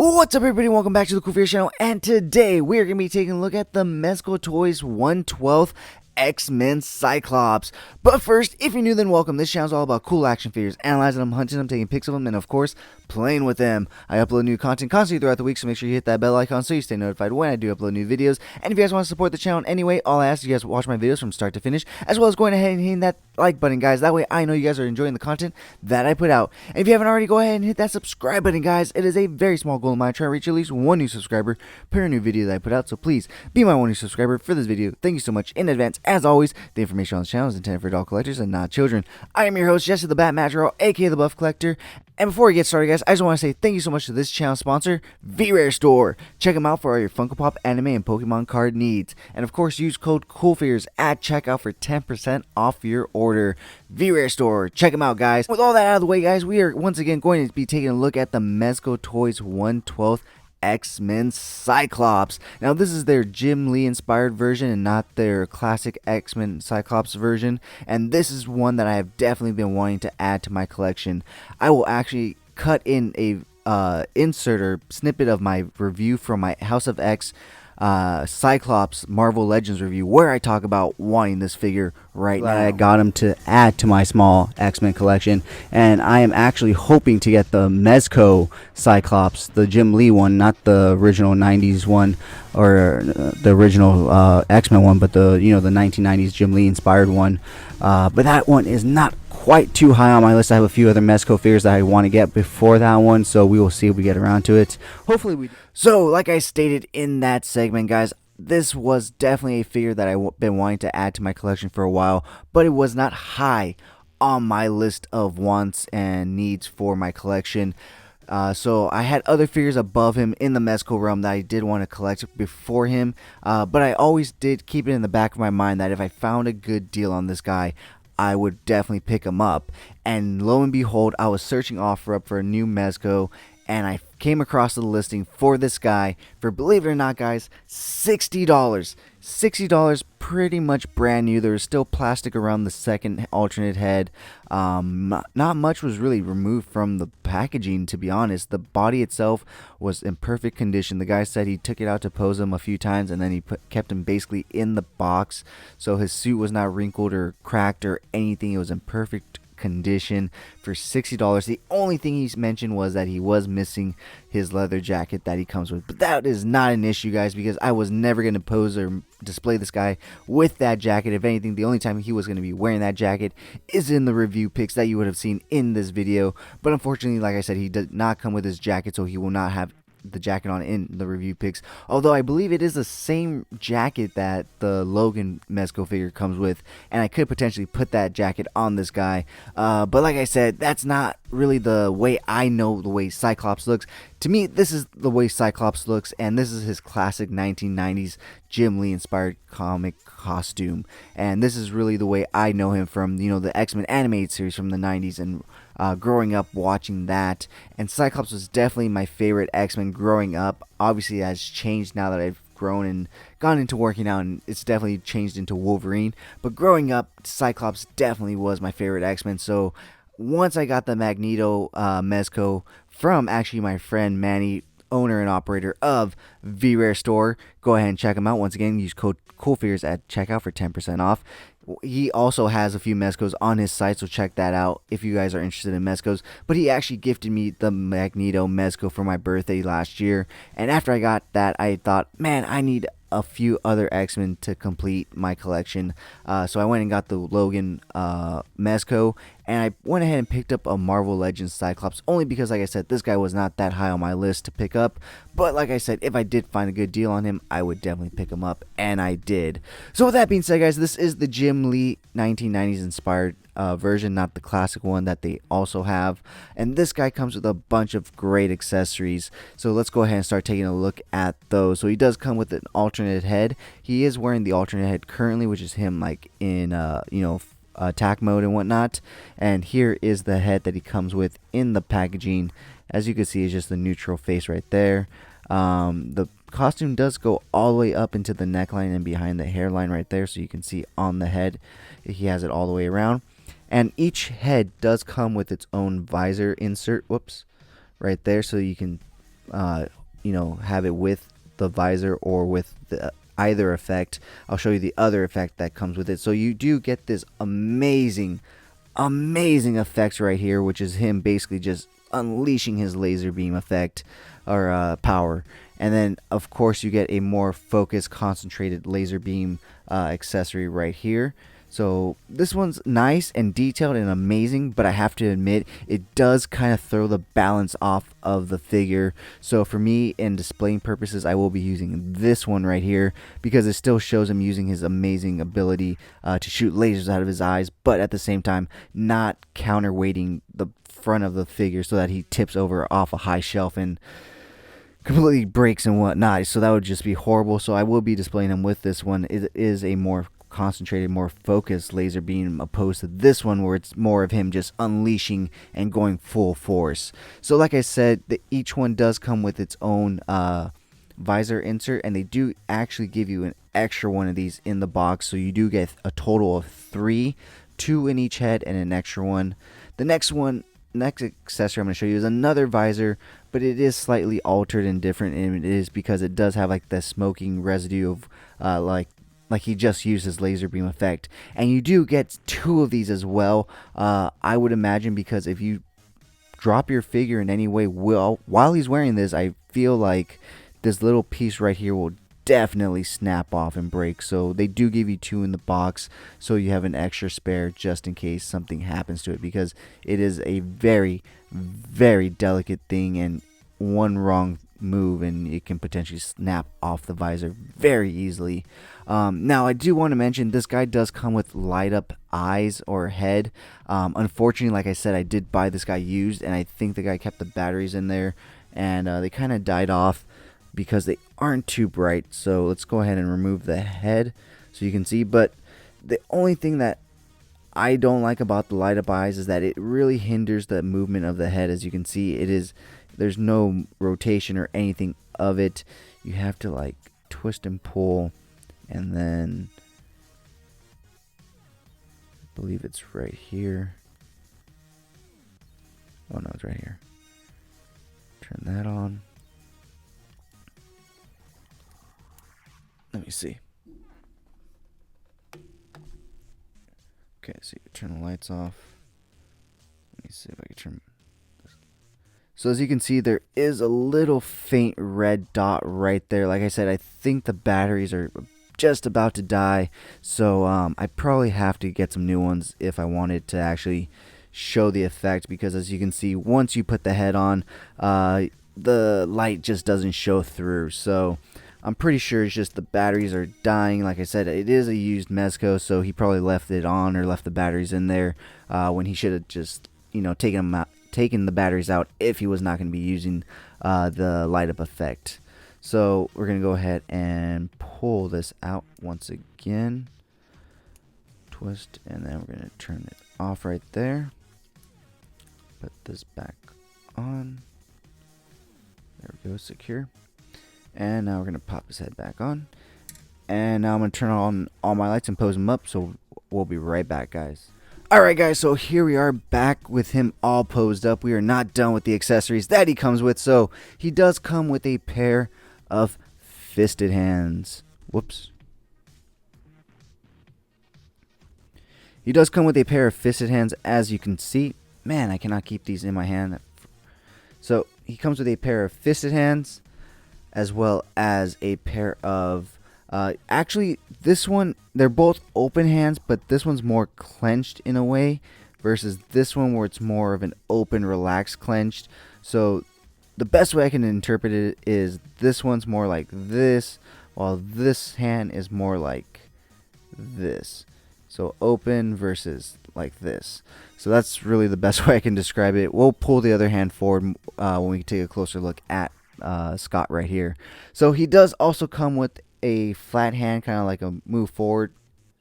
What's up, everybody? Welcome back to the CoolFigurez channel, and today we're going to be taking a look at the Mezco Toys 1/12 X-Men Cyclops. But first, if you're new, then welcome. This channel is all about cool action figures, analyzing them, hunting them, taking pics of them, and of course, playing with them. I upload new content constantly throughout the week, so make sure you hit that bell icon so you stay notified when I do upload new videos. And if you guys want to support the channel in any way, all I ask is you guys watch my videos from start to finish, as well as going ahead and hitting that like button, guys. That way I know you guys are enjoying the content that I put out. And if you haven't already, go ahead and hit that subscribe button, guys. It is a very small goal of mine, trying to reach at least one new subscriber per new video that I put out, so please be my one new subscriber for this video. Thank you so much in advance. As always, the information on this channel is intended for adult collectors and not children. I am your host, Jesse the Bat Madrigal, aka the Buff Collector. And before we get started, guys, I just want to say thank you so much to this channel sponsor, VRare Store. Check them out for all your Funko Pop, anime, and Pokemon card needs. And of course, use code CoolFigurez at checkout for 10% off your order. VRare Store, check them out, guys. With all that out of the way, guys, we are once again going to be taking a look at the Mezco Toys 1/12 X-Men Cyclops. Now, this is their Jim Lee inspired version and not their classic X-Men Cyclops version, and this is one that I have definitely been wanting to add to my collection. I will actually cut in a insert or snippet of my review from my House of X Cyclops Marvel Legends review, where I talk about wanting this figure right now. I got him to add to my small X-Men collection, and I am actually hoping to get the Mezco Cyclops, the Jim Lee one, not the original 90s one or the original X-Men one, but the the 1990s Jim Lee inspired one. But that one is not quite too high on my list. I have a few other Mezco figures that I want to get before that one, so we will see if we get around to it. Hopefully we do. So, like I stated in that segment, guys, this was definitely a figure that I've been wanting to add to my collection for a while, but it was not high on my list of wants and needs for my collection. So I had other figures above him in the Mezco realm that I did want to collect before him, but I always did keep it in the back of my mind that if I found a good deal on this guy, I would definitely pick him up. And lo and behold, I was searching OfferUp for a new Mezco, and I came across the listing for this guy for, believe it or not, guys, $60. $60, pretty much brand new. There was still plastic around the second alternate head. Not much was really removed from the packaging, to be honest. The body itself was in perfect condition. The guy said he took it out to pose him a few times, and then he kept him basically in the box, so his suit was not wrinkled or cracked or anything. It was in perfect condition for $60. The only thing he's mentioned was that he was missing his leather jacket that he comes with, but that is not an issue, guys, because I was never going to pose or display this guy with that jacket. If anything, the only time he was going to be wearing that jacket is in the review pics that you would have seen in this video. But unfortunately, like I said, he did not come with his jacket, so he will not have the jacket on in the review pics, although I believe it is the same jacket that the Logan Mezco figure comes with, and I could potentially put that jacket on this guy. But like I said, that's not really the way I know the way Cyclops looks. To me, this is the way Cyclops looks, and this is his classic 1990s Jim Lee inspired comic costume, and this is really the way I know him from the X-Men animated series from the 90s, and growing up watching that. And Cyclops was definitely my favorite X-Men growing up. Obviously it has changed now that I've grown and gone into working out, and it's definitely changed into Wolverine, but growing up, Cyclops definitely was my favorite X-Men. So once I got the Magneto Mezco from actually my friend Manny, owner and operator of VRare Store, go ahead and check him out. Once again, use code CoolFigurez at checkout for 10% off. He also has a few Mezcos on his site, so check that out if you guys are interested in Mezcos. But he actually gifted me the Magneto Mezco for my birthday last year, and after I got that, I thought, man, I need a few other X-Men to complete my collection. So I went and got the Logan Mezco, and I went ahead and picked up a Marvel Legends Cyclops, only because, like I said, this guy was not that high on my list to pick up. But like I said, if I did find a good deal on him, I would definitely pick him up, and I did. So with that being said, guys, this is the Jim Lee 1990s inspired version, not the classic one that they also have. And this guy comes with a bunch of great accessories, so let's go ahead and start taking a look at those. So he does come with an alternate head. He is wearing the alternate head currently, which is him like in attack mode and whatnot. And here is the head that he comes with in the packaging. As you can see, it's just the neutral face right there. The costume does go all the way up into the neckline and behind the hairline right there, so you can see on the head he has it all the way around. And each head does come with its own visor insert, right there, so you can have it with the visor or with the either effect. I'll show you the other effect that comes with it. So you do get this amazing effects right here, which is him basically just unleashing his laser beam effect or power. And then of course you get a more focused, concentrated laser beam accessory right here. So this one's nice and detailed and amazing, but I have to admit it does kind of throw the balance off of the figure. So for me, in displaying purposes, I will be using this one right here because it still shows him using his amazing ability to shoot lasers out of his eyes, but at the same time not counterweighting the front of the figure so that he tips over off a high shelf and completely breaks and whatnot. So that would just be horrible. So I will be displaying him with this one. It is a more concentrated, more focused laser beam opposed to this one where it's more of him just unleashing and going full force. So like I said, each one does come with its own visor insert, and they do actually give you an extra one of these in the box, so you do get a total of 3, 2 in each head and an extra one. The next accessory I'm going to show you is another visor, but it is slightly altered and different, and it is because it does have like the smoking residue of like he just used his laser beam effect. And you do get 2 of these as well, I would imagine, because if you drop your figure in any way while he's wearing this, I feel like this little piece right here will definitely snap off and break. So they do give you 2 in the box, so you have an extra spare just in case something happens to it, because it is a very, very delicate thing, and one wrong move and it can potentially snap off the visor very easily. Now I do want to mention this guy does come with light up eyes or head. Unfortunately, like I said, I did buy this guy used, and I think the guy kept the batteries in there, and they kind of died off because they aren't too bright. So let's go ahead and remove the head so you can see. But the only thing that I don't like about the light up eyes is that it really hinders the movement of the head. As you can see, there's no rotation or anything of it. You have to like twist and pull, and then I believe it's right here. Oh no, it's right here. Turn that on. Let me see. Okay, so you turn the lights off. Let me see if I can turn. So as you can see, there is a little faint red dot right there. Like I said, I think the batteries are just about to die, so I probably have to get some new ones if I wanted to actually show the effect, because as you can see, once you put the head on, the light just doesn't show through. So I'm pretty sure it's just the batteries are dying. Like I said, it is a used Mezco, so he probably left it on or left the batteries in there when he should have just taken the batteries out if he was not going to be using the light up effect. So we're going to go ahead and pull this out once again. Twist, and then we're going to turn it off right there. Put this back on. There we go, secure. And now we're going to pop his head back on. And now I'm going to turn on all my lights and pose them up. So we'll be right back, guys. Alright guys, so here we are back with him all posed up. We are not done with the accessories that he comes with. So he does come with a pair of fisted hands. Whoops. He does come with a pair of fisted hands, as you can see. Man, I cannot keep these in my hand. So he comes with a pair of fisted hands, as well as a pair of actually this one, they're both open hands, but this one's more clenched in a way versus this one where it's more of an open, relaxed, clenched. So the best way I can interpret it is this one's more like this, while this hand is more like this. So open versus like this. So that's really the best way I can describe it. We'll pull the other hand forward when we take a closer look at Scott right here. So he does also come with a flat hand, kind of like a move forward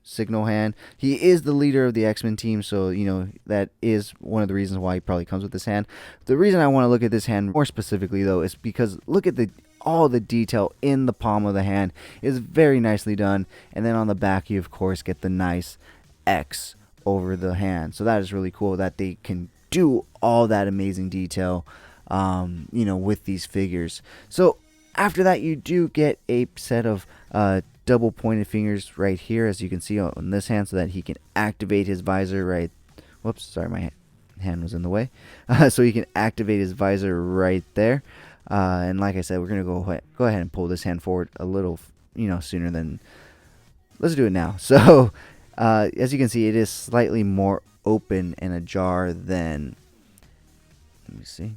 signal hand. He is the leader of the X-Men team, so you know that is one of the reasons why he probably comes with this hand. The reason I want to look at this hand more specifically though is because look at all the detail in the palm of the hand is very nicely done, and then on the back you of course get the nice X over the hand. So that is really cool that they can do all that amazing detail. with these figures. So after that, you do get a set of double pointed fingers right here, as you can see on this hand, so that he can activate his visor right. Whoops, sorry, my hand was in the way. So he can activate his visor right there. And like I said, we're gonna go ahead and pull this hand forward a little, sooner than. Let's do it now. So as you can see, it is slightly more open and ajar than. Let me see.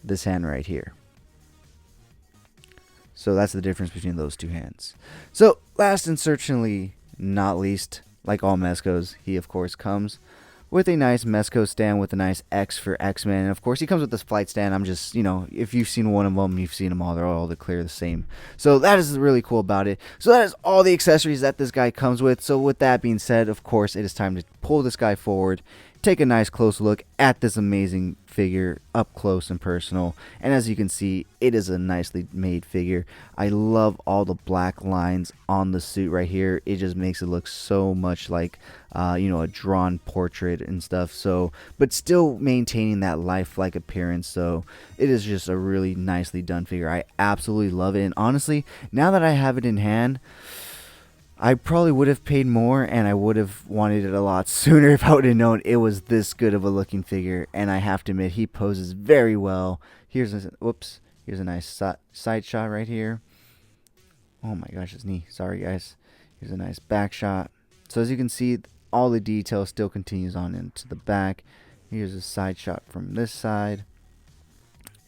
This hand right here. So that's the difference between those two hands. So last and certainly not least, like all Mezcos, he of course comes with a nice Mezco stand with a nice X for X-Men. And of course he comes with this flight stand. I'm just, if you've seen one of them, you've seen them all. They're all clear the same. So that is really cool about it. So that is all the accessories that this guy comes with. So with that being said, of course, it is time to pull this guy forward, take a nice close look at this amazing figure up close and personal. And as you can see, it is a nicely made figure. I love all the black lines on the suit right here. It just makes it look so much like a drawn portrait and stuff. So but still maintaining that lifelike appearance. So it is just a really nicely done figure. I absolutely love it. And honestly, now that I have it in hand, I probably would have paid more, and I would have wanted it a lot sooner if I would have known it was this good of a looking figure. And I have to admit, he poses very well. Here's a nice side shot right here. Oh my gosh, his knee. Sorry guys. Here's a nice back shot. So as you can see, all the detail still continues on into the back. Here's a side shot from this side.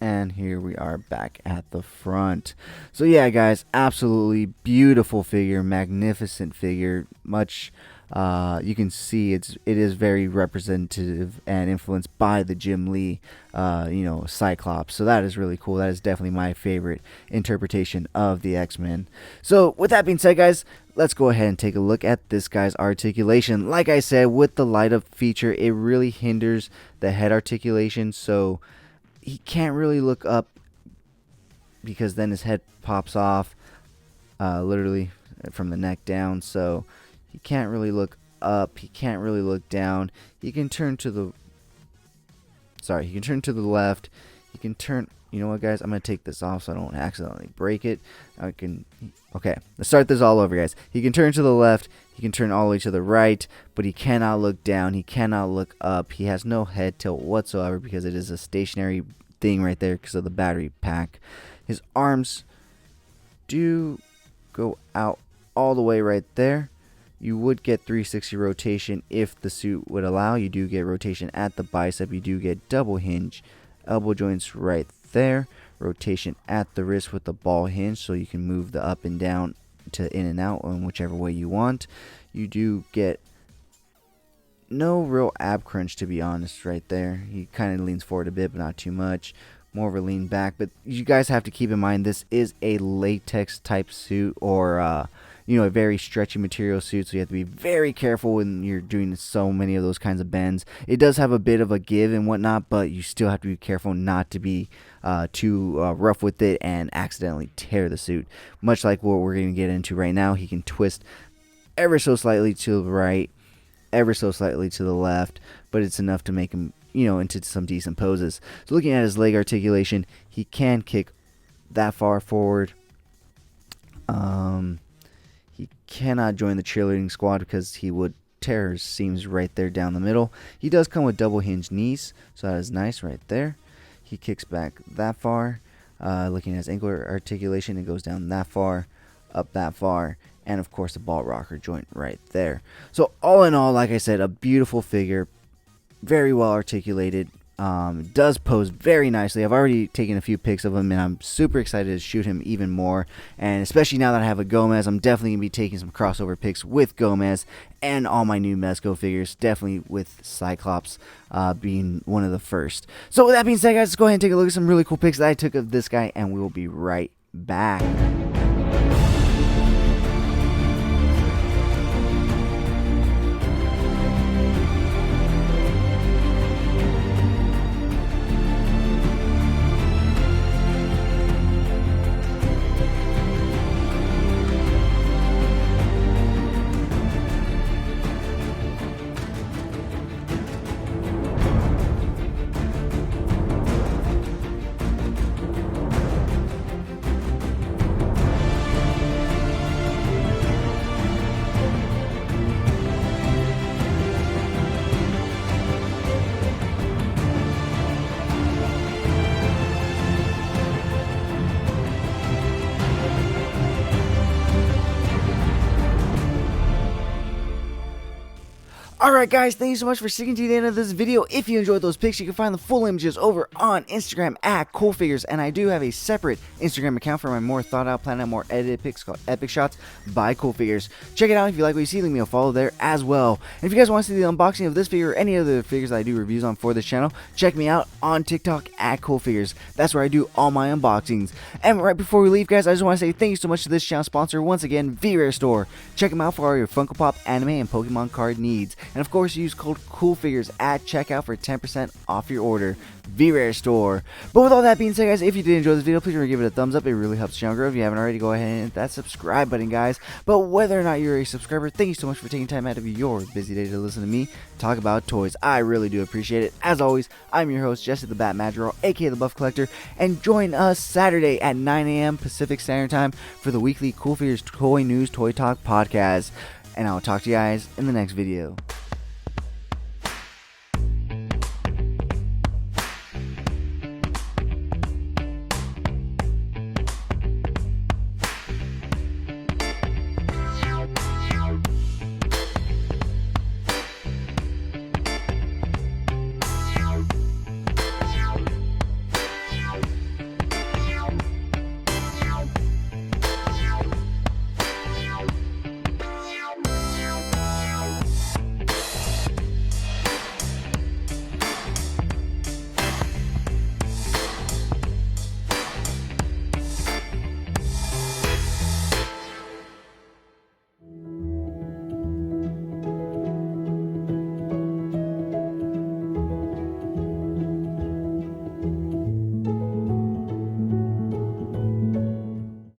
And here we are back at the front. So yeah, guys, absolutely beautiful figure, magnificent figure. Much you can see it is very representative and influenced by the Jim Lee Cyclops. So that is really cool. That is definitely my favorite interpretation of the X-Men. So with that being said, guys, let's go ahead and take a look at this guy's articulation. Like I said, with the light up feature, it really hinders the head articulation, so he can't really look up because then his head pops off literally from the neck down. So he can't really look up. He can't really look down. He can turn to the left. He can turn. You know what, guys? I'm going to take this off so I don't accidentally break it. Okay, let's start this all over, guys. He can turn to the left. He can turn all the way to the right, but he cannot look down. He cannot look up. He has no head tilt whatsoever because it is a stationary thing right there because of the battery pack. His arms do go out all the way right there. You would get 360 rotation if the suit would allow. You do get rotation at the bicep. You do get double hinge elbow joints right there. Rotation at the wrist with the ball hinge, so you can move the up and down to in and out in whichever way you want. You do get no real ab crunch, to be honest, right there. He kind of leans forward a bit, but not too much. More of a lean back. But you guys have to keep in mind, this is a latex type suit, or a very stretchy material suit, so you have to be very careful when you're doing so many of those kinds of bends. It does have a bit of a give and whatnot, but you still have to be careful not to be too rough with it and accidentally tear the suit. Much like what we're going to get into right now, he can twist ever so slightly to the right, ever so slightly to the left, but it's enough to make him, into some decent poses. So looking at his leg articulation, he can kick that far forward. He cannot join the cheerleading squad because he would tear his seams right there down the middle. He does come with double hinge knees, so that is nice right there. He kicks back that far. Looking at his ankle articulation, it goes down that far, up that far, and of course the ball rocker joint right there. So all in all, like I said, a beautiful figure, very well articulated. Does pose very nicely. I've already taken a few pics of him, and I'm super excited to shoot him even more. And especially now that I have a Gomez, I'm definitely going to be taking some crossover pics with Gomez and all my new Mezco figures, definitely with Cyclops being one of the first. So with that being said, guys, let's go ahead and take a look at some really cool pics that I took of this guy, and we will be right back. Alright guys, thank you so much for sticking to the end of this video. If you enjoyed those pics, you can find the full images over on Instagram at CoolFigurez, and I do have a separate Instagram account for my more thought out, planned out, more edited pics called Epic Shots by CoolFigurez. Check it out if you like what you see, leave me a follow there as well. And if you guys want to see the unboxing of this figure or any other figures that I do reviews on for this channel, check me out on TikTok at CoolFigurez. That's where I do all my unboxings. And right before we leave guys, I just want to say thank you so much to this channel sponsor once again, CoolFigurez Store. Check them out for all your Funko Pop, anime, and Pokemon card needs. And of course, use code CoolFigurez at checkout for 10% off your order. CoolFigurez Store. But with all that being said, guys, if you did enjoy this video, please remember to give it a thumbs up. It really helps the channel grow. If you haven't already, go ahead and hit that subscribe button, guys. But whether or not you're a subscriber, thank you so much for taking time out of your busy day to listen to me talk about toys. I really do appreciate it. As always, I'm your host, Jesse the Bat Madrigal, aka the Buff Collector, and join us Saturday at 9 a.m. Pacific Standard Time for the weekly CoolFigurez Toy News Toy Talk podcast. And I'll talk to you guys in the next video.